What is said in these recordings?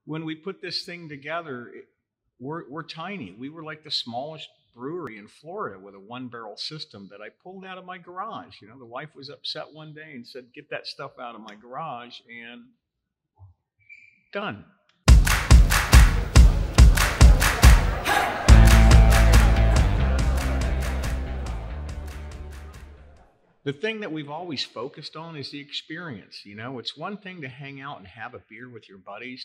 When we put this thing together, we're tiny. We were like the smallest brewery in Florida with a 1-barrel system that I pulled out of my garage. You know, the wife was upset one day and said, "Get that stuff out of my garage," and done. The thing that we've always focused on is the experience. You know, it's one thing to hang out and have a beer with your buddies,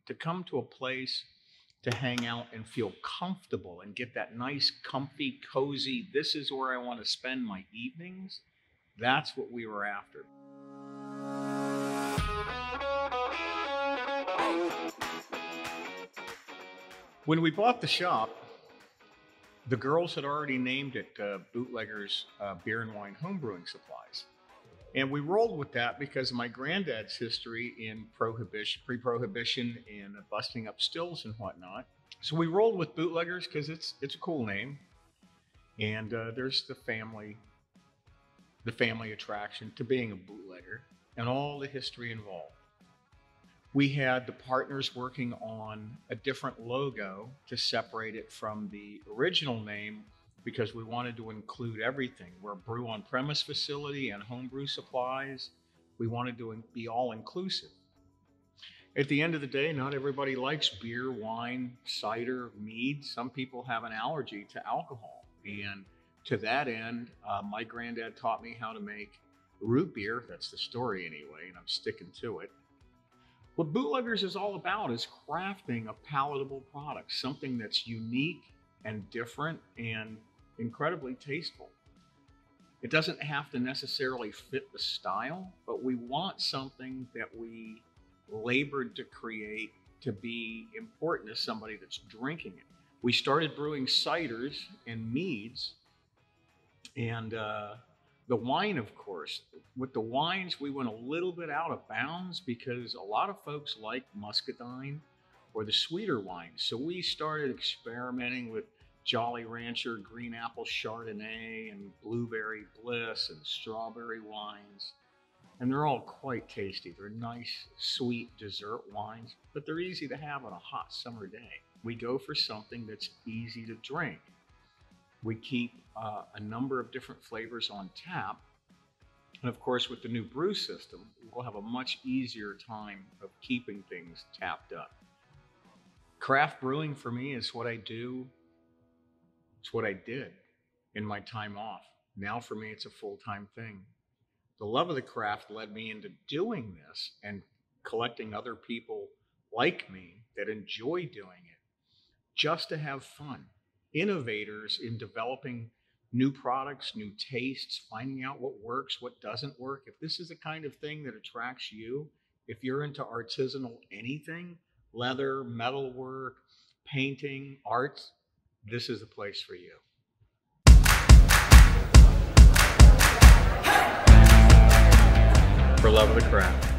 to come to a place to hang out and feel comfortable and get that nice, comfy, cozy, this is where I want to spend my evenings. That's what we were after. When we bought the shop, the girls had already named it Bootleggers Beer and Wine Homebrewing Supplies. And we rolled with that because of my granddad's history in pre-prohibition and busting up stills and whatnot. So we rolled with Bootleggers because it's a cool name. And there's the family attraction to being a bootlegger and all the history involved. We had the partners working on a different logo to separate it from the original name because we wanted to include everything. We're a brew on-premise facility and homebrew supplies. We wanted to be all-inclusive. At the end of the day, not everybody likes beer, wine, cider, mead. Some people have an allergy to alcohol. And to that end, my granddad taught me how to make root beer. That's the story anyway, and I'm sticking to it. What Bootleggers is all about is crafting a palatable product, something that's unique and different and incredibly tasteful. It doesn't have to necessarily fit the style, but we want something that we labored to create to be important to somebody that's drinking it. We started brewing ciders and meads, and the wine, of course. With the wines, we went a little bit out of bounds because a lot of folks like muscadine or the sweeter wines. So we started experimenting with Jolly Rancher, Green Apple Chardonnay, and Blueberry Bliss, and strawberry wines. And they're all quite tasty. They're nice, sweet dessert wines, but they're easy to have on a hot summer day. We go for something that's easy to drink. We keep a number of different flavors on tap. And of course, with the new brew system, we'll have a much easier time of keeping things tapped up. Craft brewing for me is what I do. It's what I did in my time off. Now for me, it's a full-time thing. The love of the craft led me into doing this and collecting other people like me that enjoy doing it just to have fun. Innovators in developing new products, new tastes, finding out what works, what doesn't work. If this is the kind of thing that attracts you, if you're into artisanal anything, leather, metalwork, painting, arts, this is the place for you. For love of the craft.